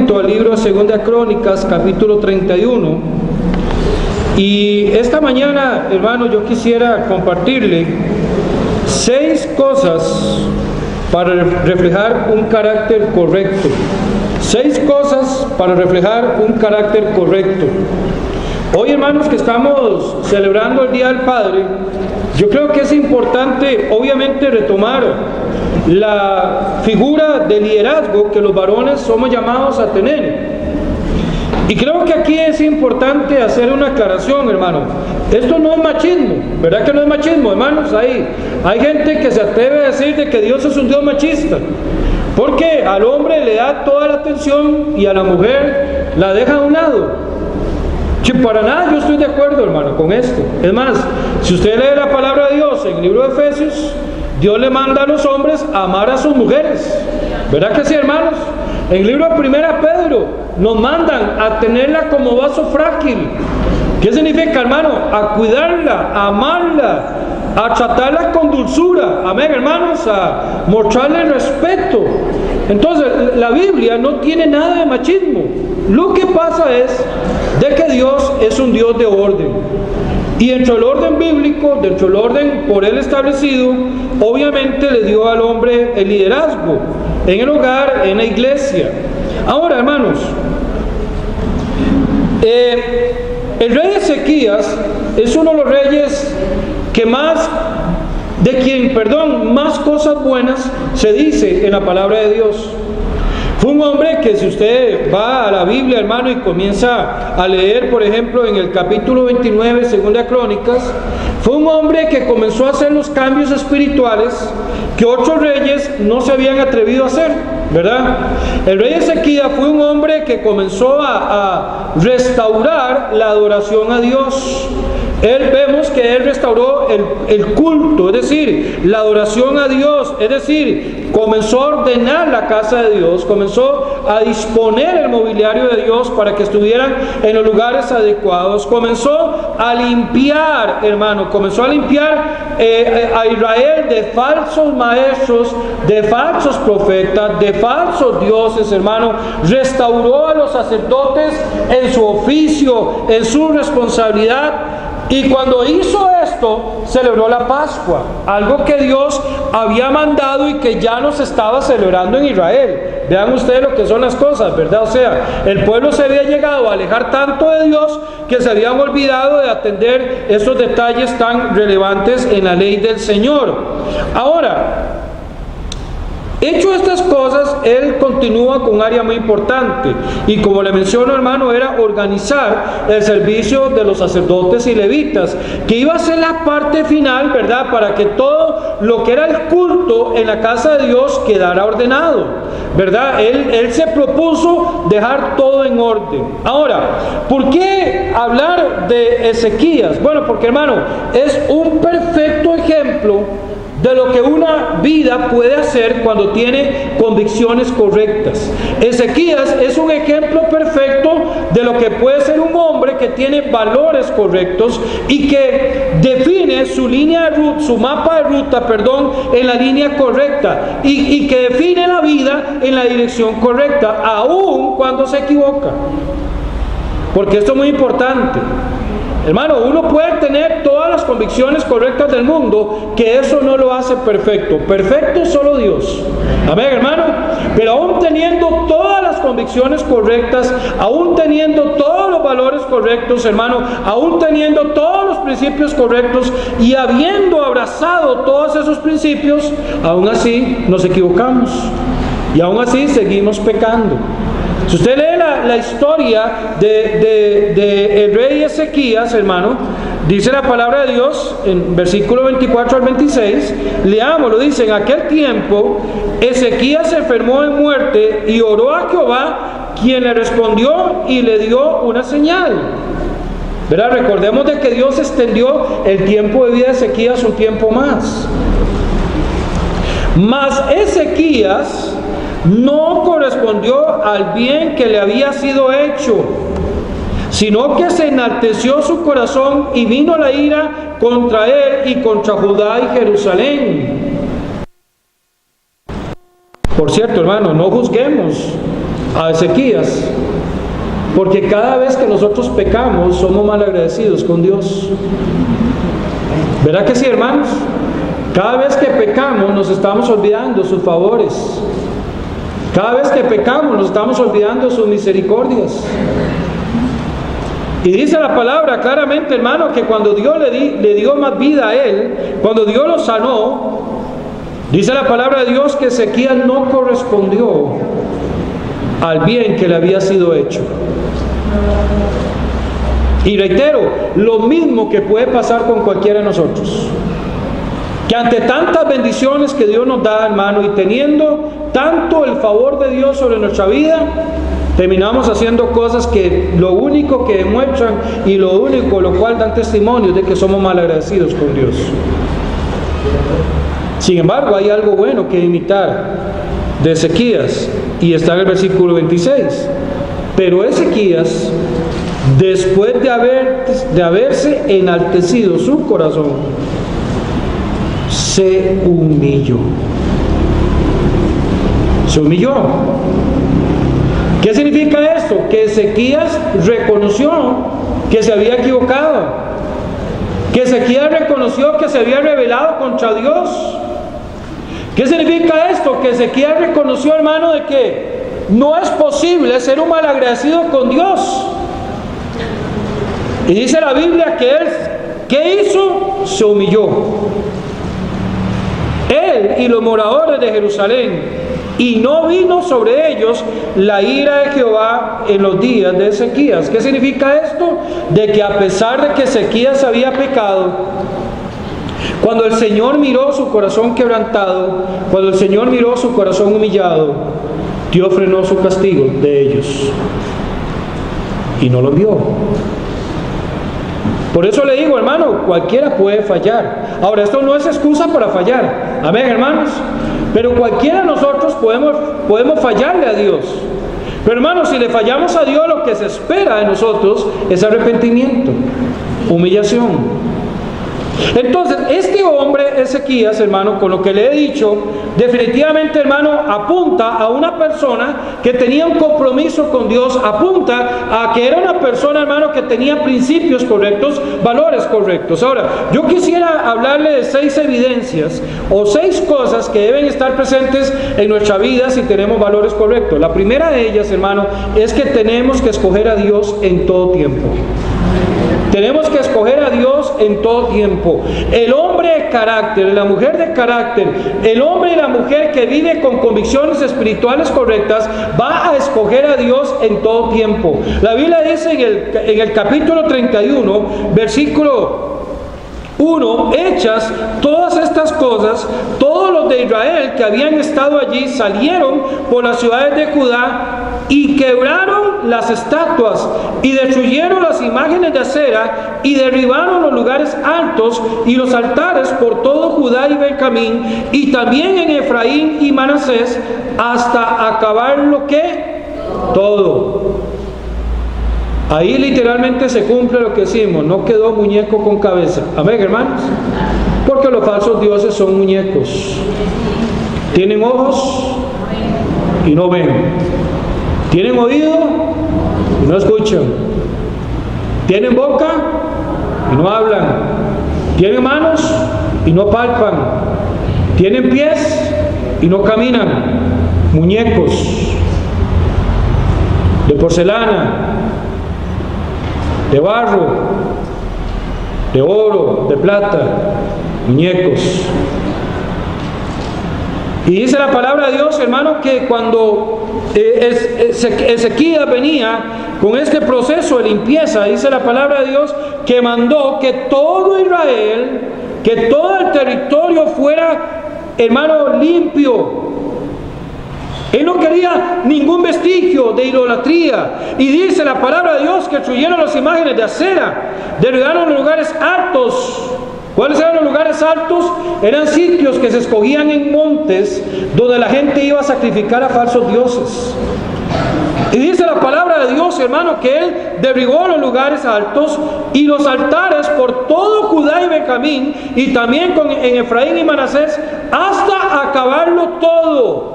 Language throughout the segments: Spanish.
momento al libro de Segunda Crónicas, capítulo 31. Y esta mañana, hermano, yo quisiera compartirle 6 cosas para reflejar un carácter correcto. 6 cosas para reflejar un carácter correcto. Hoy, hermanos, que estamos celebrando el Día del Padre, yo creo que es importante, obviamente, retomar la figura de liderazgo que los varones somos llamados a tener. Y creo que aquí es importante hacer una aclaración, hermano. Esto no es machismo, ¿verdad que no es machismo, hermanos? Hay gente que se atreve a decir de que Dios es un Dios machista, porque al hombre le da toda la atención y a la mujer la deja a un lado. Sí, para nada yo estoy de acuerdo, hermano, con esto. Es más, si usted lee la palabra de Dios en el libro de Efesios, Dios le manda a los hombres a amar a sus mujeres. ¿Verdad que sí, hermanos? En el libro de 1 Pedro nos mandan a tenerla como vaso frágil. ¿Qué significa, hermano? A cuidarla, a amarla, a tratarla con dulzura. Amén, hermanos, a mostrarle respeto. Entonces, la Biblia no tiene nada de machismo. Lo que pasa es de que Dios es un Dios de orden. Y dentro del orden bíblico, dentro del orden por él establecido, obviamente le dio al hombre el liderazgo en el hogar, en la iglesia. Ahora, hermanos, el rey Ezequías es uno de los reyes que más cosas buenas se dice en la palabra de Dios. Fue un hombre que, si usted va a la Biblia, hermano, y comienza a leer, por ejemplo, en el capítulo 29, Segunda Crónicas, fue un hombre que comenzó a hacer los cambios espirituales que otros reyes no se habían atrevido a hacer, ¿verdad? El rey Ezequías fue un hombre que comenzó a restaurar la adoración a Dios. Vemos que él restauró el culto, es decir, la adoración a Dios, es decir, comenzó a ordenar la casa de Dios, comenzó a disponer el mobiliario de Dios para que estuvieran en los lugares adecuados, comenzó a limpiar, hermano, comenzó a limpiar a Israel de falsos maestros, de falsos profetas, de falsos dioses, hermano. Restauró a los sacerdotes en su oficio, en su responsabilidad. Y cuando hizo esto, celebró la Pascua, algo que Dios había mandado y que ya no se estaba celebrando en Israel. Vean ustedes lo que son las cosas, ¿verdad? O sea, el pueblo se había llegado a alejar tanto de Dios que se habían olvidado de atender esos detalles tan relevantes en la ley del Señor. Ahora, hecho estas cosas, él continúa con un área muy importante, y como le menciono, hermano, era organizar el servicio de los sacerdotes y levitas, que iba a ser la parte final, ¿verdad?, para que todo lo que era el culto en la casa de Dios quedara ordenado, ¿verdad? Él se propuso dejar todo en orden. Ahora, ¿por qué hablar de Ezequías? Bueno, porque, hermano, es un perfecto ejemplo de lo que una vida puede hacer cuando tiene convicciones correctas. Ezequías es un ejemplo perfecto de lo que puede ser un hombre que tiene valores correctos y que define su línea de ruta, su mapa de ruta, en la línea correcta, y que define la vida en la dirección correcta, aun cuando se equivoca. Porque esto es muy importante. Hermano, uno puede tener todas las convicciones correctas del mundo, que eso no lo hace perfecto. Perfecto solo Dios. Amén, hermano. Pero aún teniendo todas las convicciones correctas, aún teniendo todos los valores correctos, hermano, aún teniendo todos los principios correctos y habiendo abrazado todos esos principios, aún así nos equivocamos. Y aún así seguimos pecando. Si usted lee la historia de el rey Ezequías, hermano, dice la palabra de Dios en versículo 24 al 26, leámoslo, dice: en aquel tiempo Ezequías se enfermó de muerte y oró a Jehová, quien le respondió y le dio una señal. ¿Verdad? Recordemos de que Dios extendió el tiempo de vida de Ezequías un tiempo más. Mas Ezequías no correspondió al bien que le había sido hecho, sino que se enalteció su corazón y vino la ira contra él y contra Judá y Jerusalén. Por cierto, hermano, no juzguemos a Ezequías, porque cada vez que nosotros pecamos somos malagradecidos con Dios. ¿Verdad que sí, hermanos? Cada vez que pecamos nos estamos olvidando sus favores. Cada vez que pecamos nos estamos olvidando sus misericordias. Y dice la palabra claramente, hermano, que cuando Dios le dio más vida a él, cuando Dios lo sanó, dice la palabra de Dios que Ezequías no correspondió al bien que le había sido hecho. Y reitero, lo mismo que puede pasar con cualquiera de nosotros, que ante tantas bendiciones que Dios nos da, hermano, y teniendo tanto el favor de Dios sobre nuestra vida, terminamos haciendo cosas que lo único que demuestran y lo único lo cual dan testimonio de que somos malagradecidos con Dios. Sin embargo, hay algo bueno que imitar de Ezequías, y está en el versículo 26. Pero Ezequías, después de haberse enaltecido su corazón, se humilló. Se humilló. ¿Qué significa esto? Que Ezequías reconoció que se había equivocado, que Ezequías reconoció que se había rebelado contra Dios. ¿Qué significa esto? Que Ezequías reconoció, hermano, de que no es posible ser un malagradecido con Dios. Y dice la Biblia que él, ¿qué hizo? Se humilló. Él y los moradores de Jerusalén, y no vino sobre ellos la ira de Jehová en los días de Ezequías. ¿Qué significa esto? De que a pesar de que Ezequías había pecado, cuando el Señor miró su corazón quebrantado, cuando el Señor miró su corazón humillado, Dios frenó su castigo de ellos y no lo vio. Por eso le digo, hermano, cualquiera puede fallar. Ahora, esto no es excusa para fallar. Amén, hermanos. Pero cualquiera de nosotros podemos fallarle a Dios. Pero, hermanos, si le fallamos a Dios, lo que se espera de nosotros es arrepentimiento, humillación. Entonces, este hombre Ezequías, hermano, con lo que le he dicho, definitivamente, hermano, apunta a una persona que tenía un compromiso con Dios, apunta a que era una persona, hermano, que tenía principios correctos, valores correctos. Ahora, yo quisiera hablarle de 6 evidencias o 6 cosas que deben estar presentes en nuestra vida si tenemos valores correctos. La primera de ellas, hermano, es que tenemos que escoger a Dios en todo tiempo. Tenemos que escoger a Dios en todo tiempo. El hombre de carácter, la mujer de carácter, el hombre y la mujer que vive con convicciones espirituales correctas, va a escoger a Dios en todo tiempo. La Biblia dice en el capítulo 31, versículo 1, hechas todas estas cosas, todos los de Israel que habían estado allí salieron por las ciudades de Judá y quebraron las estatuas y destruyeron las imágenes de acera y derribaron los lugares altos y los altares por todo Judá y Benjamín y también en Efraín y Manasés, hasta acabar lo que todo. Ahí literalmente se cumple lo que decimos: no quedó muñeco con cabeza. Amén, hermanos. Porque los falsos dioses son muñecos. Tienen ojos y no ven. Tienen oído y no escuchan. Tienen boca y no hablan. Tienen manos y no palpan. Tienen pies y no caminan. Muñecos de porcelana, de barro, de oro, de plata, muñecos. Y dice la palabra de Dios, hermano, que cuando Ezequías venía con este proceso de limpieza, dice la palabra de Dios que mandó que todo Israel, que todo el territorio fuera, hermano, limpio. Él no quería ningún vestigio de idolatría. Y dice la palabra de Dios que destruyeron las imágenes de acera, derribaron los lugares altos. ¿Cuáles eran los lugares altos? Eran sitios que se escogían en montes donde la gente iba a sacrificar a falsos dioses. Y dice la palabra de Dios, hermano, que él derribó los lugares altos y los altares por todo Judá y Benjamín, y también en Efraín y Manasés, hasta acabarlo todo.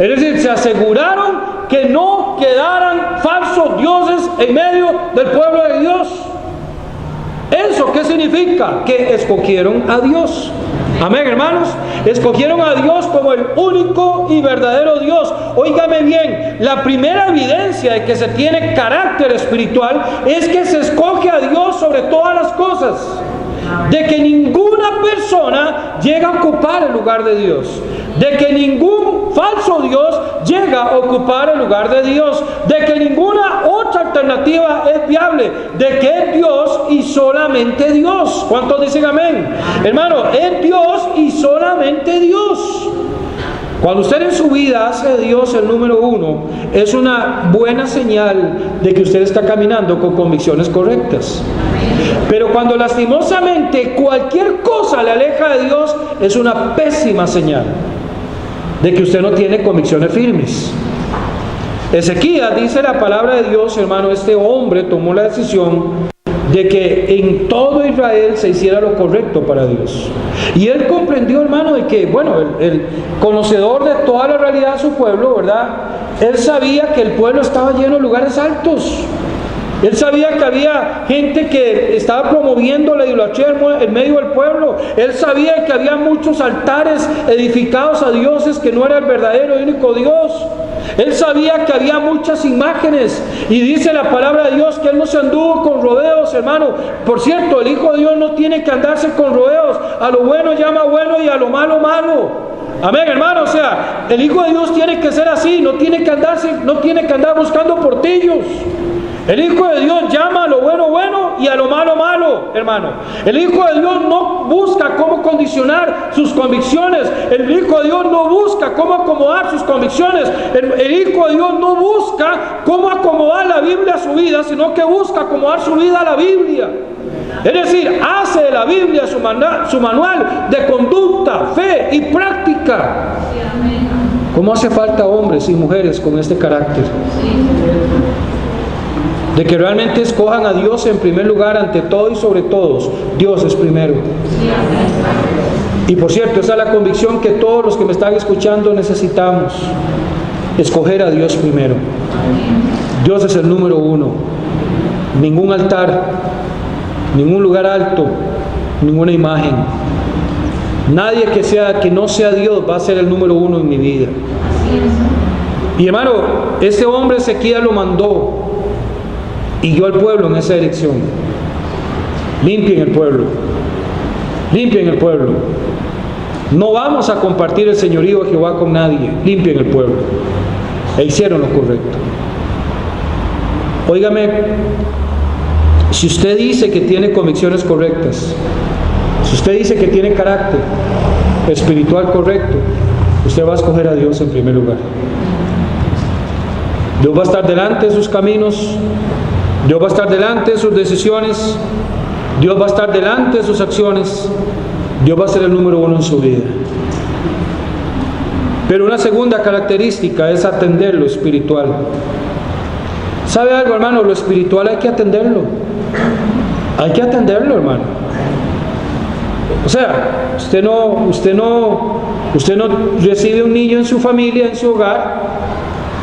Es decir, se aseguraron que no quedaran falsos dioses en medio del pueblo de Dios. ¿Eso qué significa? Que escogieron a Dios. Amén, hermanos. Escogieron a Dios como el único y verdadero Dios. Óigame bien, la primera evidencia de que se tiene carácter espiritual es que se escoge a Dios sobre todas las cosas. De que ninguna persona llega a ocupar el lugar de Dios. De que ningún falso Dios llega a ocupar el lugar de Dios. De que ninguna otra alternativa es viable. De que es Dios y solamente Dios. ¿Cuántos dicen amén? Hermano, es Dios y solamente Dios. Cuando usted en su vida hace de Dios el número uno, es una buena señal de que usted está caminando con convicciones correctas. Pero cuando lastimosamente cualquier cosa le aleja de Dios, es una pésima señal de que usted no tiene convicciones firmes. Ezequías, dice la palabra de Dios, hermano, este hombre tomó la decisión de que en todo Israel se hiciera lo correcto para Dios. Y él comprendió, hermano, de que, bueno, el conocedor de toda la realidad de su pueblo, ¿verdad? Él sabía que el pueblo estaba lleno de lugares altos. Él sabía que había gente que estaba promoviendo la idolatría en medio del pueblo. Él sabía que había muchos altares edificados a dioses que no era el verdadero y único Dios. Él sabía que había muchas imágenes. Y dice la palabra de Dios que él no se anduvo con rodeos, hermano. Por cierto, el Hijo de Dios no tiene que andarse con rodeos. A lo bueno llama bueno y a lo malo malo. Amén, hermano. O sea, el Hijo de Dios tiene que ser así. No tiene que andar buscando portillos. El Hijo de Dios llama a lo bueno bueno y a lo malo malo, hermano. El Hijo de Dios no busca cómo condicionar sus convicciones. El Hijo de Dios no busca cómo acomodar sus convicciones. El Hijo de Dios no busca cómo acomodar la Biblia a su vida, sino que busca acomodar su vida a la Biblia. Es decir, hace de la Biblia su manual de conducta, fe y práctica. ¿Cómo hace falta hombres y mujeres con este carácter? De que realmente escojan a Dios en primer lugar ante todo y sobre todos. Dios es primero. Y por cierto, esa es la convicción que todos los que me están escuchando necesitamos. Escoger a Dios primero. Dios es el número uno. Ningún altar, ningún lugar alto, ninguna imagen. Nadie que no sea Dios va a ser el número uno en mi vida. Y hermano, ese hombre Ezequías lo mandó y guió al pueblo en esa dirección. Limpien el pueblo. Limpien el pueblo. No vamos a compartir el señorío de Jehová con nadie. Limpien el pueblo. E hicieron lo correcto. Óigame, si usted dice que tiene convicciones correctas, si usted dice que tiene carácter espiritual correcto, usted va a escoger a Dios en primer lugar. Dios va a estar delante de sus caminos. Dios va a estar delante de sus decisiones. Dios va a estar delante de sus acciones. Dios va a ser el número uno en su vida. Pero una segunda característica es atender lo espiritual. ¿Sabe algo, hermano? Lo espiritual hay que atenderlo. Hay que atenderlo, hermano. O sea, usted no recibe un niño en su familia, en su hogar,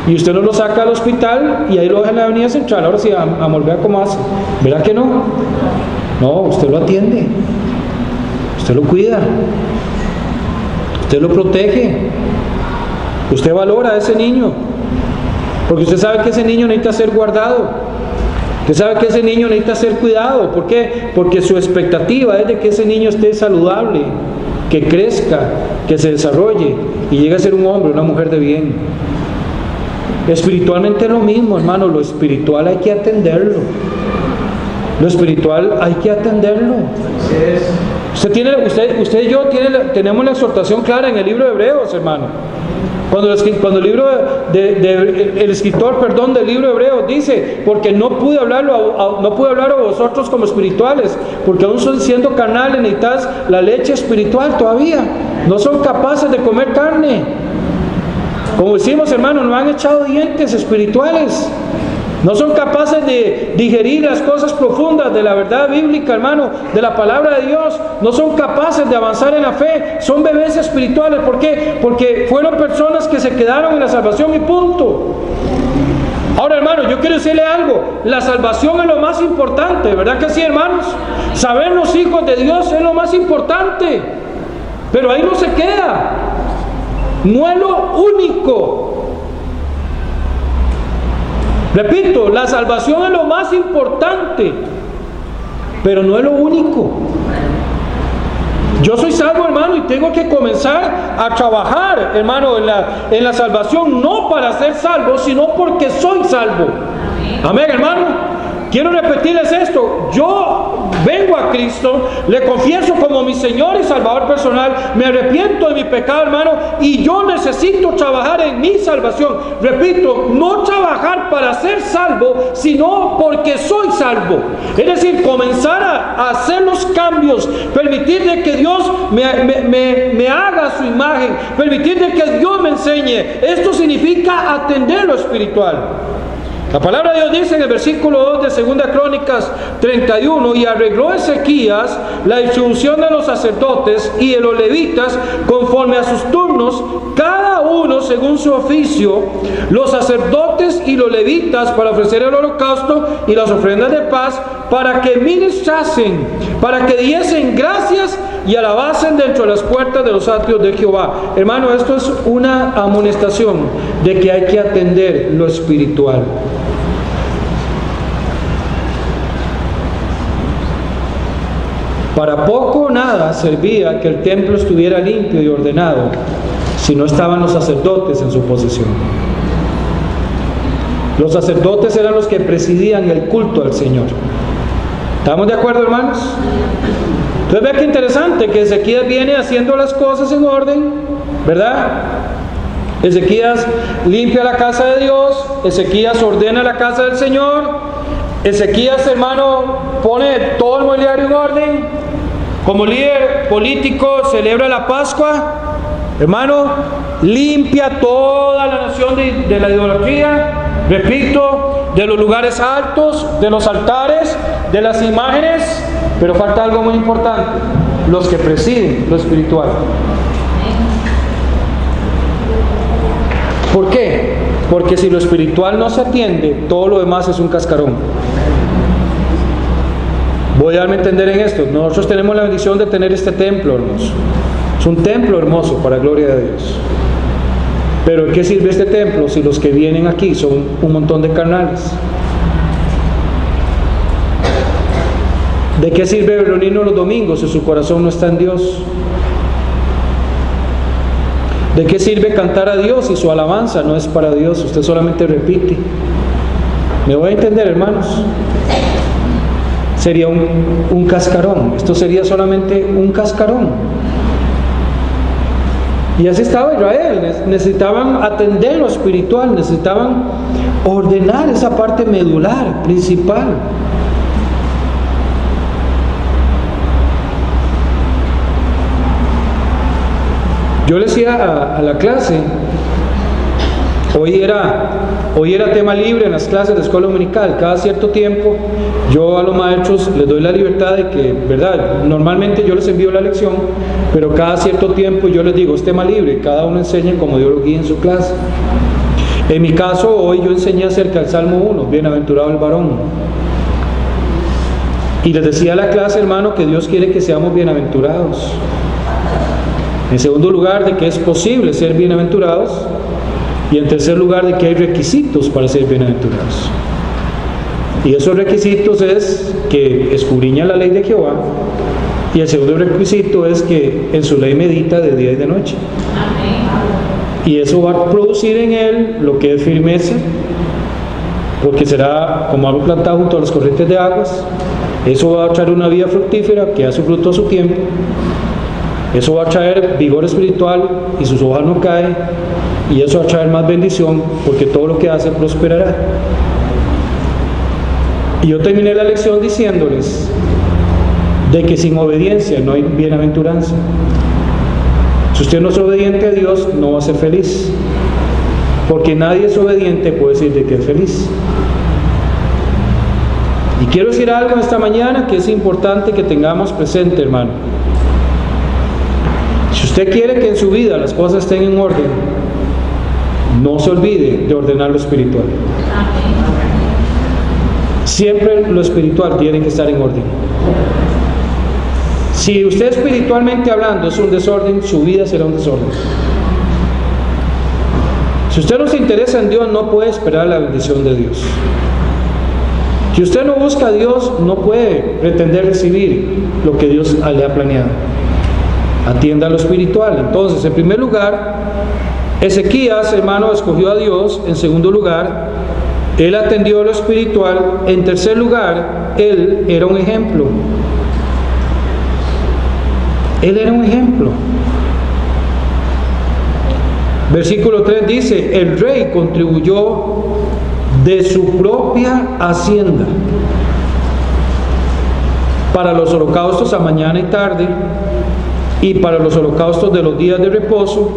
y usted no lo saca al hospital y ahí lo deja en la avenida central. Ahora sí, amor, vea cómo hace. ¿Verá que no? No, usted lo atiende. Usted lo cuida. Usted lo protege. Usted valora a ese niño. Porque usted sabe que ese niño necesita ser guardado. Usted sabe que ese niño necesita ser cuidado. ¿Por qué? Porque su expectativa es de que ese niño esté saludable, que crezca, que se desarrolle y llegue a ser un hombre, una mujer de bien. Espiritualmente es lo mismo, hermano. Lo espiritual hay que atenderlo. Lo espiritual hay que atenderlo. Usted y yo tenemos la exhortación clara en el libro de Hebreos, hermano. Cuando el escritor del libro de Hebreos dice: porque no pude hablar a vosotros como espirituales, porque aún son siendo carnales, necesitas la leche espiritual todavía. No son capaces de comer carne. Como decimos, hermano, no han echado dientes espirituales. No son capaces de digerir las cosas profundas de la verdad bíblica, hermano, de la palabra de Dios. No son capaces de avanzar en la fe. Son bebés espirituales. ¿Por qué? Porque fueron personas que se quedaron en la salvación y punto. Ahora, hermano, yo quiero decirle algo. La salvación es lo más importante, ¿verdad que sí, hermanos? Saber los hijos de Dios es lo más importante. Pero ahí no se queda. No es lo único. Repito, la salvación es lo más importante, pero no es lo único. Yo soy salvo, hermano, y tengo que comenzar a trabajar, hermano, en la salvación, no para ser salvo, sino porque soy salvo. Amén, hermano. Quiero repetirles esto. Yo vengo a Cristo, le confieso como mi Señor y Salvador personal, me arrepiento de mi pecado, hermano, y yo necesito trabajar en mi salvación. Repito, no trabajar para ser salvo, sino porque soy salvo. Es decir, comenzar a hacer los cambios, permitir de que Dios me haga su imagen, permitir de que Dios me enseñe. Esto significa atender lo espiritual. La palabra de Dios dice en el versículo 2 de 2 Crónicas 31: y arregló Ezequías la distribución de los sacerdotes y de los levitas conforme a sus turnos, cada uno según su oficio, los sacerdotes y los levitas para ofrecer el holocausto y las ofrendas de paz, para que ministrasen, para que diesen gracias y alabasen dentro de las puertas de los atrios de Jehová. Hermano, esto es una amonestación de que hay que atender lo espiritual. Para poco o nada servía que el templo estuviera limpio y ordenado si no estaban los sacerdotes en su posesión. Los sacerdotes eran los que presidían el culto al Señor. ¿Estamos de acuerdo, hermanos? Entonces ve qué interesante que Ezequías viene haciendo las cosas en orden, ¿verdad? Ezequías limpia la casa de Dios, Ezequías ordena la casa del Señor, Ezequías, hermano, pone todo el mobiliario en orden. Como líder político celebra la Pascua, hermano, limpia toda la nación de la idolatría, repito, de los lugares altos, de los altares, de las imágenes, pero falta algo muy importante: los que presiden lo espiritual. ¿Por qué? Porque si lo espiritual no se atiende, todo lo demás es un cascarón. Voy a darme a entender en esto. Nosotros tenemos la bendición de tener este templo hermoso. Es un templo hermoso para gloria de Dios. Pero ¿de qué sirve este templo si los que vienen aquí son un montón de carnales? ¿De qué sirve reunirnos los domingos si su corazón no está en Dios? ¿De qué sirve cantar a Dios si su alabanza no es para Dios? Usted solamente repite. ¿Me voy a entender, hermanos? Sería un cascarón. Esto sería solamente un cascarón. Y así estaba Israel. Necesitaban atender lo espiritual, necesitaban ordenar esa parte medular, principal. Yo le decía a la clase, hoy era tema libre en las clases de escuela dominical. Cada cierto tiempo yo a los maestros les doy la libertad de que, ¿verdad? Normalmente yo les envío la lección, pero cada cierto tiempo yo les digo, es tema libre, cada uno enseñe como Dios lo guíe en su clase. En mi caso, hoy yo enseñé acerca del Salmo 1, bienaventurado el varón. Y les decía a la clase, hermano, que Dios quiere que seamos bienaventurados. En segundo lugar, de que es posible ser bienaventurados. Y en tercer lugar, de que hay requisitos para ser bienaventurados. Y esos requisitos es que escudriña la ley de Jehová. Y el segundo requisito es que en su ley medita de día y de noche. Y eso va a producir en él lo que es firmeza, porque será como árbol plantado junto a las corrientes de aguas. Eso va a traer una vida fructífera que da su fruto a su tiempo. Eso va a traer vigor espiritual y sus hojas no caen. Y eso va a traer más bendición, porque todo lo que hace prosperará. Y yo terminé la lección diciéndoles de que sin obediencia no hay bienaventuranza. Si usted no es obediente a Dios, no va a ser feliz, porque nadie es obediente puede decir de que es feliz. Y quiero decir algo esta mañana que es importante que tengamos presente, hermano. Si usted quiere que en su vida las cosas estén en orden, no se olvide de ordenar lo espiritual. Siempre lo espiritual tiene que estar en orden. Si usted espiritualmente hablando es un desorden, su vida será un desorden. Si usted no se interesa en Dios, no puede esperar la bendición de Dios. Si usted no busca a Dios, no puede pretender recibir lo que Dios le ha planeado. Atienda lo espiritual. Entonces, en primer lugar, Ezequías, hermano, escogió a Dios. En segundo lugar, él atendió lo espiritual. En tercer lugar, él era un ejemplo. Él era un ejemplo. Versículo 3 dice: el rey contribuyó de su propia hacienda para los holocaustos a mañana y tarde, y para los holocaustos de los días de reposo,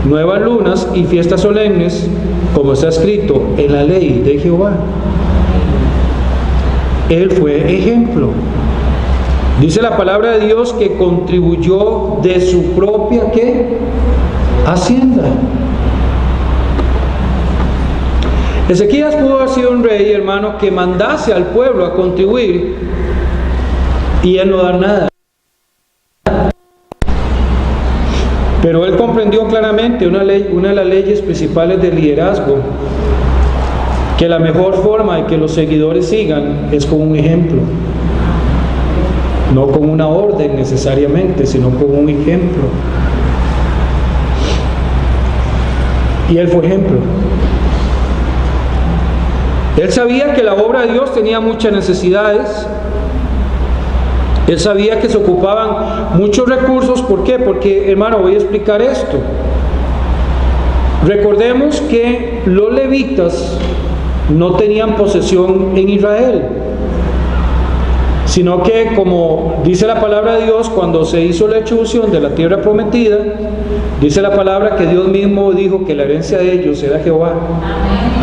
nuevas lunas y fiestas solemnes, como está escrito en la ley de Jehová. Él fue ejemplo. Dice la palabra de Dios que contribuyó de su propia ¿qué? Hacienda. Ezequías pudo haber sido un rey, hermano, que mandase al pueblo a contribuir y él no dar nada. Pero él comprendió claramente una de las leyes principales del liderazgo, que la mejor forma de que los seguidores sigan es con un ejemplo. No con una orden necesariamente, sino con un ejemplo. Y él fue ejemplo. Él sabía que la obra de Dios tenía muchas necesidades. Él sabía que se ocupaban muchos recursos. ¿Por qué? Porque, hermano, voy a explicar esto. Recordemos que los levitas no tenían posesión en Israel, sino que, como dice la palabra de Dios, cuando se hizo la distribución de la tierra prometida, dice la palabra que Dios mismo dijo que la herencia de ellos era Jehová.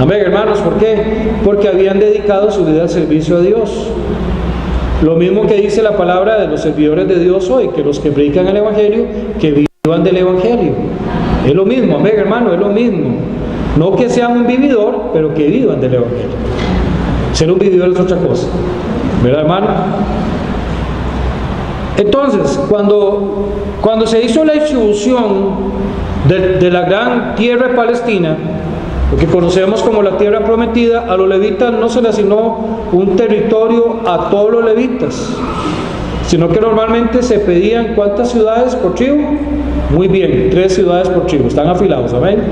Amén, hermanos. ¿Por qué? Porque habían dedicado su vida al servicio a Dios. Lo mismo que dice la palabra de los servidores de Dios hoy, que los que predican el Evangelio, que vivan del Evangelio. Es lo mismo, amén, hermano, es lo mismo. No que sean un vividor, pero que vivan del Evangelio. Ser un vividor es otra cosa, ¿verdad, hermano? Entonces, cuando se hizo la distribución de la gran tierra de Palestina, lo que conocemos como la tierra prometida, a los levitas no se les asignó un territorio a todos los levitas, sino que normalmente se pedían ¿cuántas ciudades por tribu? Muy bien, 3 ciudades por tribu, están afilados, amén.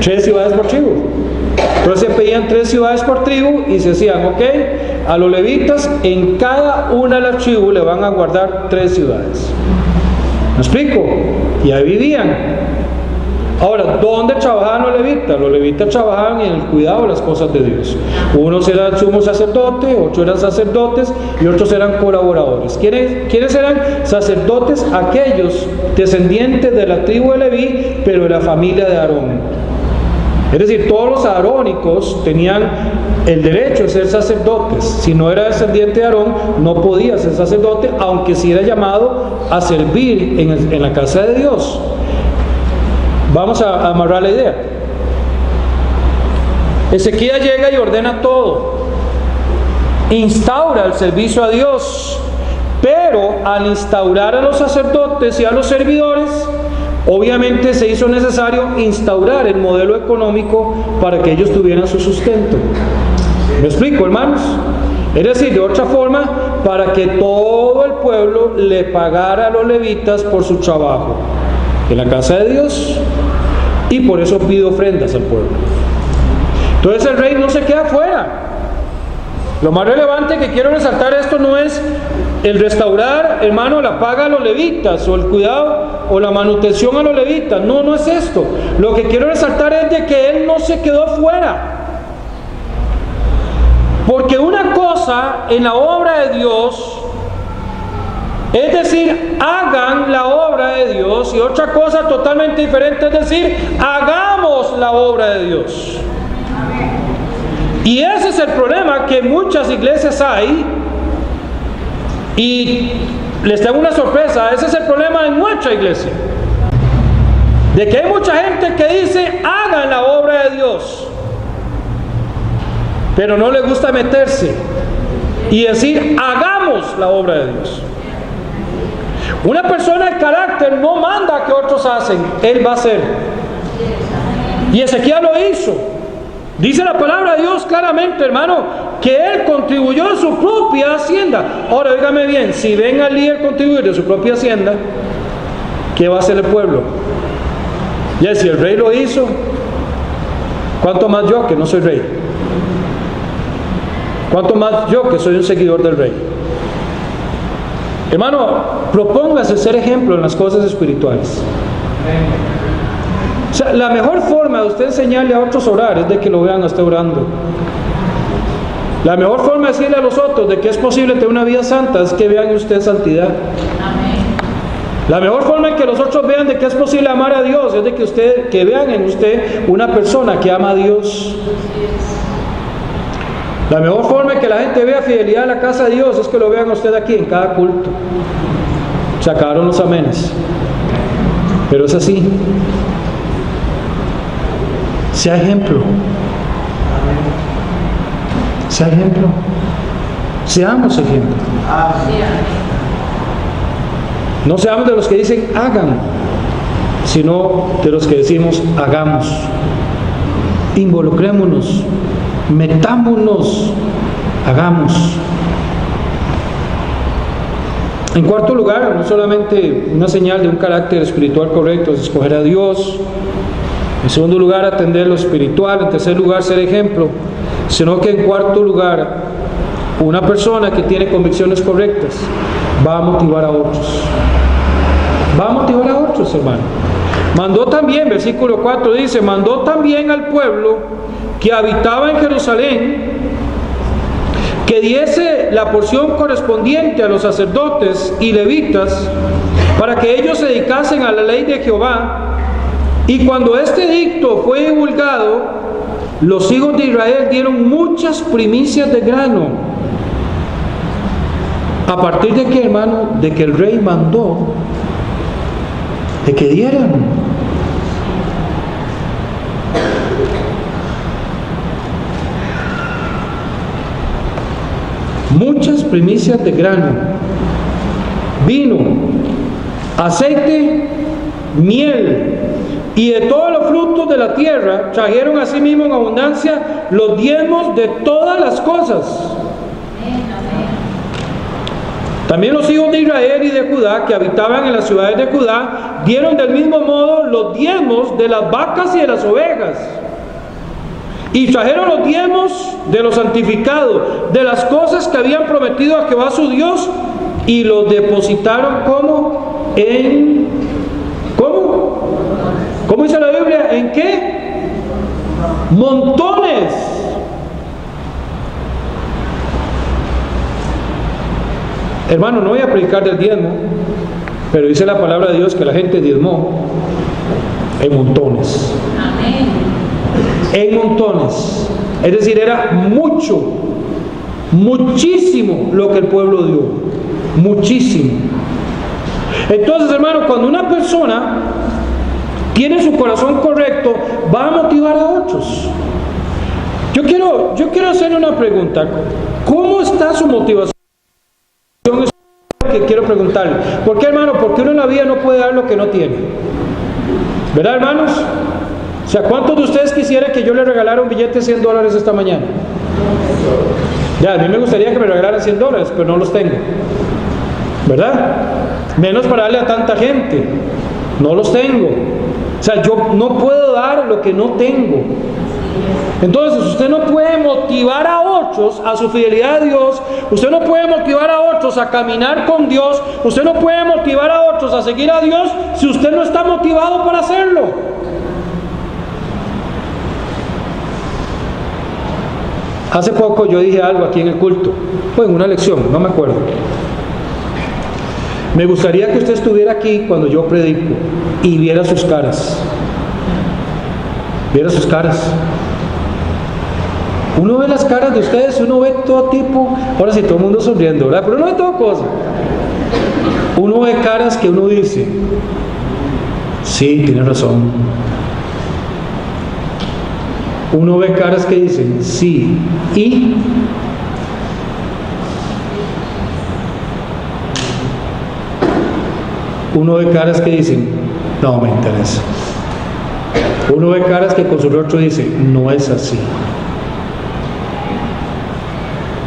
3 ciudades por tribu. Entonces se pedían 3 ciudades por tribu y se decían, ok, a los levitas en cada una de las tribus le van a guardar 3 ciudades. ¿Me explico? Y ahí vivían. Ahora, ¿dónde trabajaban los levitas? Los levitas trabajaban en el cuidado de las cosas de Dios. Unos eran sumo sacerdote, otros eran sacerdotes y otros eran colaboradores. ¿Quiénes eran sacerdotes? Aquellos descendientes de la tribu de Leví, pero de la familia de Aarón. Es decir, todos los arónicos tenían el derecho de ser sacerdotes. Si no era descendiente de Aarón, no podía ser sacerdote, aunque sí era llamado a servir en la casa de Dios. Vamos a amarrar la idea. Ezequías llega y ordena todo. Instaura el servicio a Dios. Pero al instaurar a los sacerdotes y a los servidores, obviamente se hizo necesario instaurar el modelo económico para que ellos tuvieran su sustento. ¿Me explico, hermanos? Es decir, de otra forma, para que todo el pueblo le pagara a los levitas por su trabajo en la casa de Dios, y por eso pide ofrendas al pueblo. Entonces el rey no se queda fuera. Lo más relevante que quiero resaltar esto no es el restaurar, hermano, la paga a los levitas, o el cuidado o la manutención a los levitas. No es esto. Lo que quiero resaltar es de que él no se quedó fuera. Porque una cosa en la obra de Dios, es decir, hagan la obra de Dios, y otra cosa totalmente diferente es decir, hagamos la obra de Dios. Y ese es el problema que muchas iglesias hay. Y les tengo una sorpresa, ese es el problema en nuestra iglesia. De que hay mucha gente que dice, hagan la obra de Dios, pero no le gusta meterse y decir, hagamos la obra de Dios. Una persona de carácter no manda que otros hacen, él va a hacer. Y Ezequiel lo hizo. Dice la palabra de Dios claramente, hermano, que él contribuyó en su propia hacienda. Ahora, dígame bien, si ven al líder contribuir de su propia hacienda, ¿qué va a hacer el pueblo? Ya, si el rey lo hizo, ¿cuánto más yo que no soy rey? ¿Cuánto más yo que soy un seguidor del rey? Hermano, propóngase ser ejemplo en las cosas espirituales. O sea, la mejor forma de usted enseñarle a otros a orar es de que lo vean a usted orando. La mejor forma de decirle a los otros de que es posible tener una vida santa es que vean en usted santidad. La mejor forma en que los otros vean de que es posible amar a Dios es de que vean en usted una persona que ama a Dios. La mejor forma en que la gente vea fidelidad a la casa de Dios es que lo vean a usted aquí en cada culto. Se acabaron los amenes, pero es así. Sea ejemplo. Sea ejemplo. Seamos ejemplo. No seamos de los que dicen hagan, sino de los que decimos hagamos. Involucrémonos, metámonos, hagamos. En cuarto lugar, no solamente una señal de un carácter espiritual correcto es escoger a Dios. En segundo lugar, atender lo espiritual. En tercer lugar, ser ejemplo. Sino que en cuarto lugar, una persona que tiene convicciones correctas va a motivar a otros. Va a motivar a otros, hermano. Mandó también, versículo 4 dice, mandó también al pueblo que habitaba en Jerusalén que diese la porción correspondiente a los sacerdotes y levitas para que ellos se dedicasen a la ley de Jehová. Y cuando este edicto fue divulgado, los hijos de Israel dieron muchas primicias de grano. ¿A partir de qué, hermano? De que el rey mandó de que dieran. Muchas primicias de grano, vino, aceite, miel y de todos los frutos de la tierra. Trajeron asimismo en abundancia los diezmos de todas las cosas. También los hijos de Israel y de Judá que habitaban en las ciudades de Judá dieron del mismo modo los diezmos de las vacas y de las ovejas. Y trajeron los diezmos de lo santificado, de las cosas que habían prometido a Jehová su Dios, y los depositaron como en... ¿Cómo? ¿Cómo dice la Biblia? ¿En qué? Montones. Hermano, no voy a predicar del diezmo, pero dice la palabra de Dios que la gente diezmó en montones. Amén. En montones. Es decir, era mucho, muchísimo lo que el pueblo dio. Muchísimo. Entonces, hermano, cuando una persona tiene su corazón correcto, va a motivar a otros. Yo quiero hacerle una pregunta. ¿Cómo está su motivación? Que quiero preguntarle. ¿Por qué, hermano? Porque uno en la vida no puede dar lo que no tiene. ¿Verdad, hermanos? O sea, ¿cuántos de ustedes quisieran que yo le regalara un billete de $100 esta mañana? Ya, a mí me gustaría que me regalaran $100, pero no los tengo. ¿Verdad? Menos para darle a tanta gente. No los tengo. O sea, yo no puedo dar lo que no tengo. Entonces, usted no puede motivar a otros a su fidelidad a Dios. Usted no puede motivar a otros a caminar con Dios. Usted no puede motivar a otros a seguir a Dios si usted no está motivado para hacerlo. Hace poco yo dije algo aquí en el culto, o en una lección, no me acuerdo. Me gustaría que usted estuviera aquí cuando yo predico y viera sus caras. Viera sus caras. Uno ve las caras de ustedes, uno ve todo tipo, ahora sí, todo el mundo sonriendo, ¿verdad? Pero uno ve toda cosa. Uno ve caras que uno dice, sí, tiene razón. Uno ve caras que dicen, sí, y uno ve caras que dicen, no me interesa. Uno ve caras que con su rostro dice, no es así.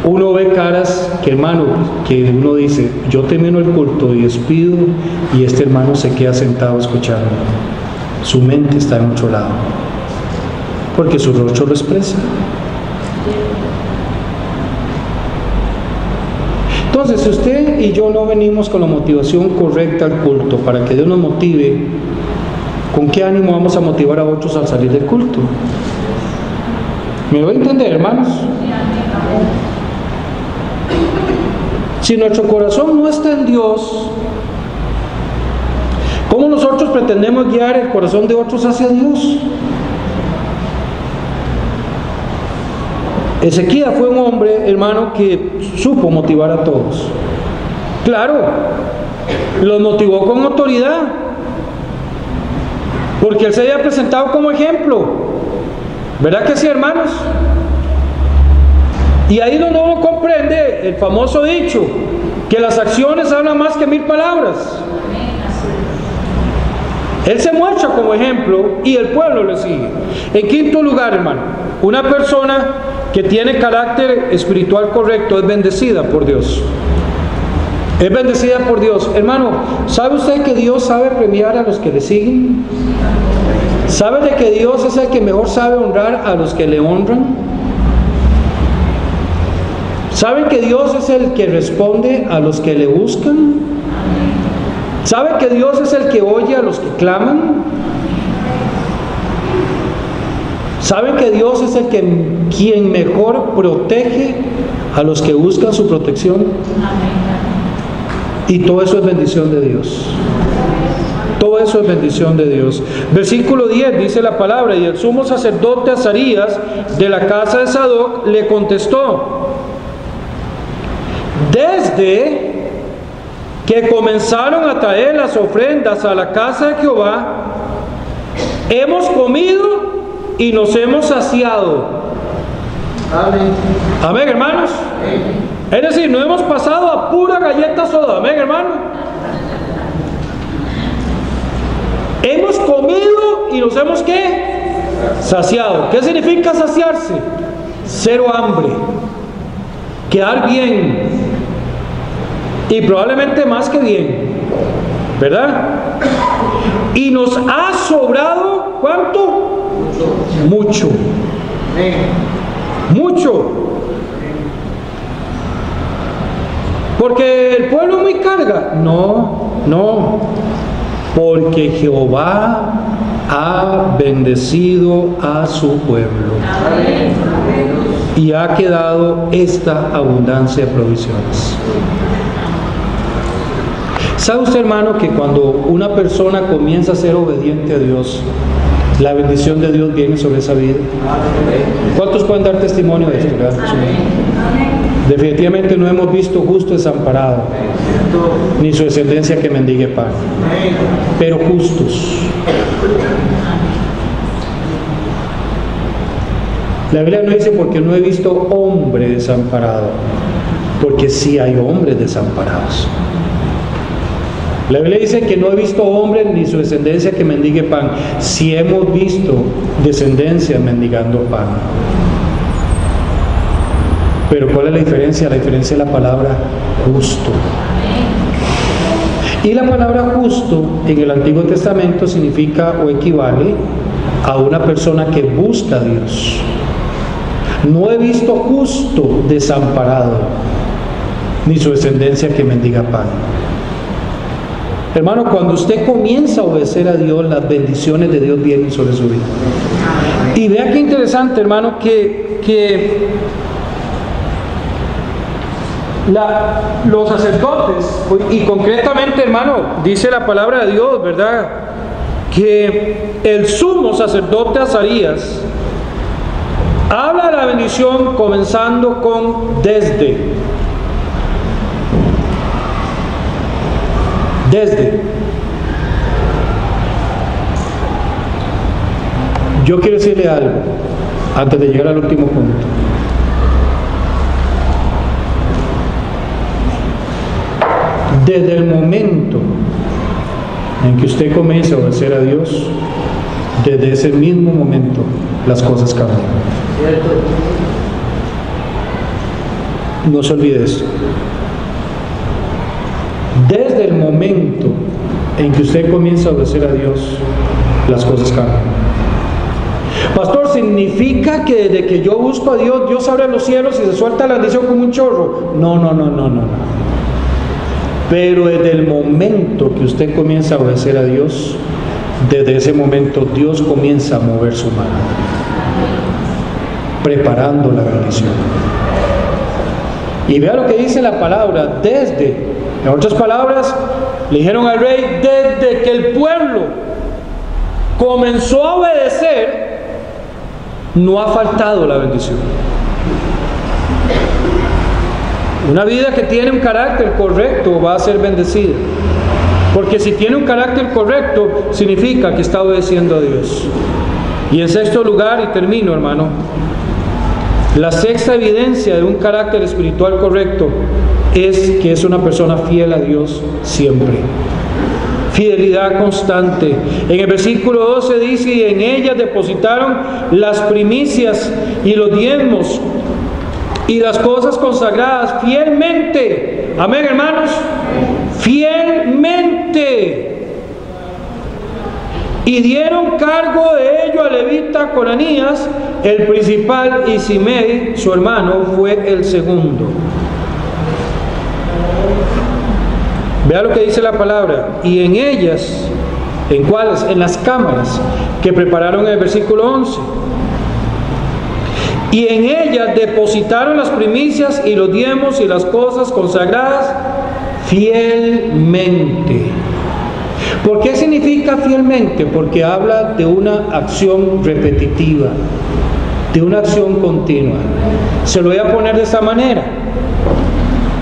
Uno ve caras que, hermano, que uno dice, yo termino el culto y despido, y este hermano se queda sentado escuchando. Su mente está en otro lado, porque su rostro lo expresa. Entonces, si usted y yo no venimos con la motivación correcta al culto para que Dios nos motive, ¿con qué ánimo vamos a motivar a otros al salir del culto? ¿Me voy a entender, hermanos? Si nuestro corazón no está en Dios, ¿cómo nosotros pretendemos guiar el corazón de otros hacia Dios? Ezequías fue un hombre, hermano, que supo motivar a todos. Claro, los motivó con autoridad, porque él se había presentado como ejemplo. ¿Verdad que sí, hermanos? Y ahí donde uno comprende el famoso dicho, que las acciones hablan más que 1000 palabras. Él se muestra como ejemplo y el pueblo le sigue. En quinto lugar, hermano, una persona que tiene carácter espiritual correcto es bendecida por Dios. Es bendecida por Dios. Hermano, ¿sabe usted que Dios sabe premiar a los que le siguen? ¿Sabe de que Dios es el que mejor sabe honrar a los que le honran? ¿Saben que Dios es el que responde a los que le buscan? ¿Saben que Dios es el que oye a los que claman? ¿Saben que Dios es quien mejor protege a los que buscan su protección? Y todo eso es bendición de Dios. Todo eso es bendición de Dios. Versículo 10 dice la palabra: y el sumo sacerdote Azarías de la casa de Sadoc le contestó: desde que comenzaron a traer las ofrendas a la casa de Jehová, hemos comido y nos hemos saciado. Amén. Amén, hermanos. Es decir, no hemos pasado a pura galleta soda. Amén, hermano. Hemos comido y nos hemos ¿qué? Saciado. ¿Qué significa saciarse? Cero hambre, quedar bien, y probablemente más que bien, ¿verdad? Y nos ha sobrado ¿cuánto? Mucho. Mucho. Porque el pueblo muy carga. No. Porque Jehová ha bendecido a su pueblo. Y ha quedado esta abundancia de provisiones. ¿Sabe usted, hermano, que cuando una persona comienza a ser obediente a Dios, la bendición de Dios viene sobre esa vida? ¿Cuántos pueden dar testimonio de esto? Definitivamente no hemos visto justo desamparado, ni su descendencia que mendigue pan, pero justos. La Biblia no dice porque no he visto hombre desamparado, porque sí hay hombres desamparados. La Biblia dice que no he visto hombre ni su descendencia que mendigue pan. Sí hemos visto descendencia mendigando pan. Pero ¿cuál es la diferencia? La diferencia es la palabra justo. Y la palabra justo en el Antiguo Testamento significa o equivale a una persona que busca a Dios. No he visto justo desamparado, ni su descendencia que mendiga pan. Hermano, cuando usted comienza a obedecer a Dios, las bendiciones de Dios vienen sobre su vida. Y vea qué interesante, hermano, que los sacerdotes, y concretamente, hermano, dice la palabra de Dios, ¿verdad?, que el sumo sacerdote Azarías Habla de la bendición comenzando con desde. Desde. Yo quiero decirle algo antes de llegar al último punto. Desde el momento en que usted comienza a obedecer a Dios, desde ese mismo momento las cosas cambian. No se olvide eso. Desde el momento en que usted comienza a obedecer a Dios, las cosas cambian. Pastor, ¿significa que desde que yo busco a Dios, Dios abre los cielos y se suelta la bendición como un chorro? No. Pero desde el momento que usted comienza a obedecer a Dios, desde ese momento Dios comienza a mover su mano, preparando la bendición. Y vea lo que dice la palabra, desde. En otras palabras, le dijeron al rey, desde que el pueblo comenzó a obedecer, no ha faltado la bendición. Una vida que tiene un carácter correcto va a ser bendecida. Porque si tiene un carácter correcto, significa que está obedeciendo a Dios. Y en sexto lugar, y termino, hermano, la sexta evidencia de un carácter espiritual correcto es que es una persona fiel a Dios siempre. Fidelidad constante. En el versículo 12 dice, y en ellas depositaron las primicias y los diezmos y las cosas consagradas fielmente. Amén, hermanos. Fielmente. Y dieron cargo de ello a levita Conanías, el principal, y Simei, su hermano, fue el segundo. Vea lo que dice la palabra. Y en ellas, ¿en cuáles? En las cámaras que prepararon en el versículo 11. Y en ellas depositaron las primicias y los diezmos y las cosas consagradas fielmente. ¿Por qué significa fielmente? Porque habla de una acción repetitiva, de una acción continua. Se lo voy a poner de esta manera.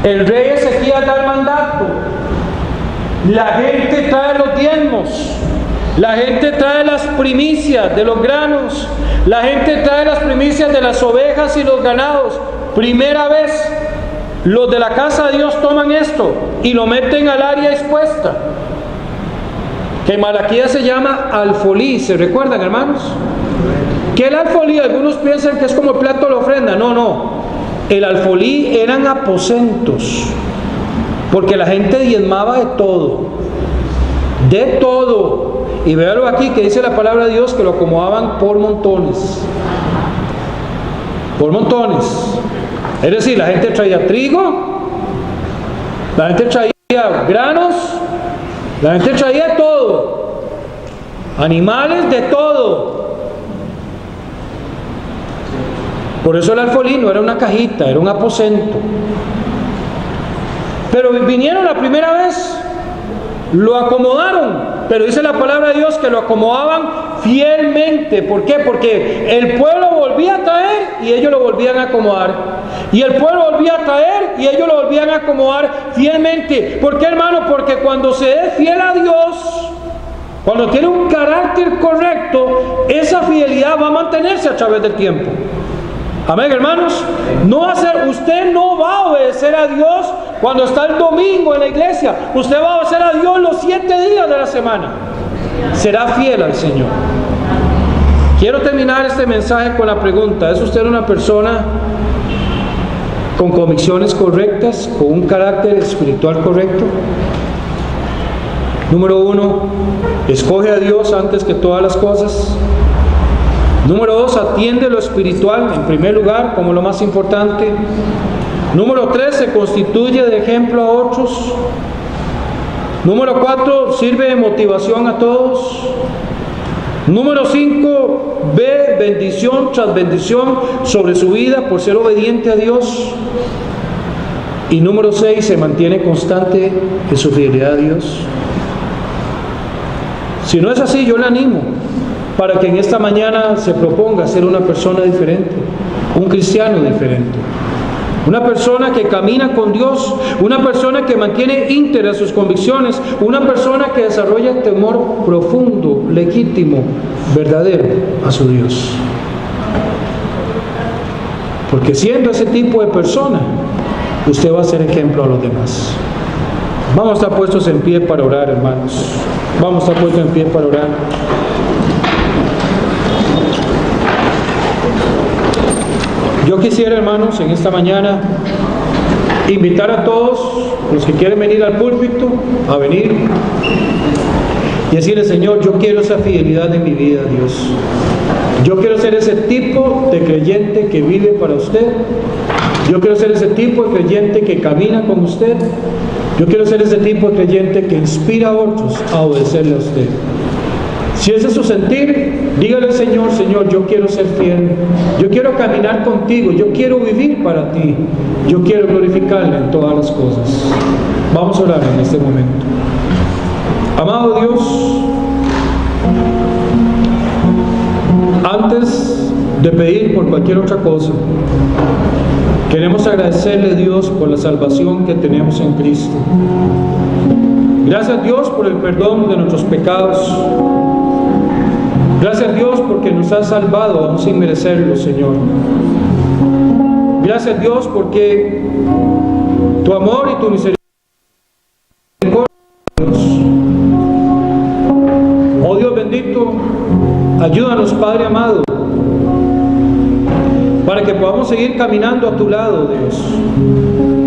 El rey Ezequías da el mandato. La gente trae los diezmos, la gente trae las primicias de los granos, la gente trae las primicias de las ovejas y los ganados. Primera vez los de la casa de Dios toman esto y lo meten al área expuesta, que en Malaquías se llama alfolí. ¿Se recuerdan, hermanos? ¿Qué es el alfolí? Algunos piensan que es como el plato de la ofrenda. No. El alfolí eran aposentos, porque la gente diezmaba de todo. De todo. Y véalo aquí que dice la palabra de Dios que lo acomodaban por montones. Por montones. Es decir, la gente traía trigo, la gente traía granos, la gente traía todo. Animales, de todo. Por eso el alfolí no era una cajita, era un aposento. Pero vinieron la primera vez, lo acomodaron, pero dice la palabra de Dios que lo acomodaban fielmente. ¿Por qué? Porque el pueblo volvía a traer y ellos lo volvían a acomodar, y el pueblo volvía a traer y ellos lo volvían a acomodar fielmente. ¿Por qué, hermano? Porque cuando se es fiel a Dios, cuando tiene un carácter correcto, esa fidelidad va a mantenerse a través del tiempo. Amén, hermanos. Usted no va a obedecer a Dios cuando está el domingo en la iglesia. Usted va a obedecer a Dios los 7 días de la semana. Será fiel al Señor. Quiero terminar este mensaje con la pregunta: ¿es usted una persona con convicciones correctas, con un carácter espiritual correcto? Número 1, escoge a Dios antes que todas las cosas. Número 2, atiende lo espiritual en primer lugar como lo más importante. Número 3, se constituye de ejemplo a otros. Número 4, sirve de motivación a todos. Número 5, ve bendición tras bendición sobre su vida por ser obediente a Dios. Y número 6, se mantiene constante en su fidelidad a Dios. Si no es así, yo le animo para que en esta mañana se proponga ser una persona diferente, un cristiano diferente. Una persona que camina con Dios, una persona que mantiene íntegras sus convicciones, una persona que desarrolla temor profundo, legítimo, verdadero a su Dios. Porque siendo ese tipo de persona, usted va a ser ejemplo a los demás. Vamos a estar puestos en pie para orar, hermanos. Vamos a estar puestos en pie para orar. Yo quisiera, hermanos, en esta mañana invitar a todos los que quieren venir al púlpito a venir y decirle: Señor, yo quiero esa fidelidad en mi vida, Dios. Yo quiero ser ese tipo de creyente que vive para usted. Yo quiero ser ese tipo de creyente que camina con usted. Yo quiero ser ese tipo de creyente que inspira a otros a obedecerle a usted. Si ese es su sentir, dígale al Señor: Señor, yo quiero ser fiel, yo quiero caminar contigo, yo quiero vivir para ti, yo quiero glorificarle en todas las cosas. Vamos a orar en este momento. Amado Dios, antes de pedir por cualquier otra cosa, queremos agradecerle a Dios por la salvación que tenemos en Cristo. Gracias, Dios, por el perdón de nuestros pecados. Gracias, Dios, porque nos has salvado aún sin merecerlo, Señor. Gracias, Dios, porque tu amor y tu misericordia, Dios. Oh Dios bendito, ayúdanos, Padre amado, para que podamos seguir caminando a tu lado, Dios.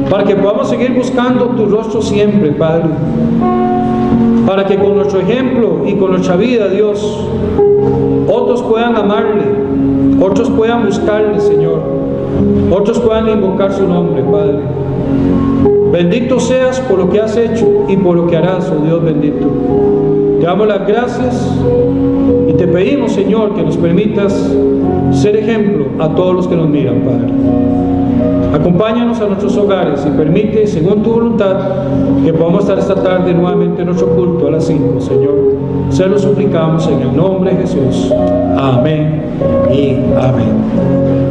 Para que podamos seguir buscando tu rostro siempre, Padre. Para que con nuestro ejemplo y con nuestra vida, Dios, otros puedan amarle, otros puedan buscarle, Señor, otros puedan invocar su nombre, Padre. Bendito seas por lo que has hecho y por lo que harás, oh Dios bendito. Te damos las gracias y te pedimos, Señor, que nos permitas ser ejemplo a todos los que nos miran, Padre. Acompáñanos a nuestros hogares y permite, según tu voluntad, que podamos estar esta tarde nuevamente en nuestro culto a las 5, Señor. Se lo suplicamos en el nombre de Jesús. Amén y amén.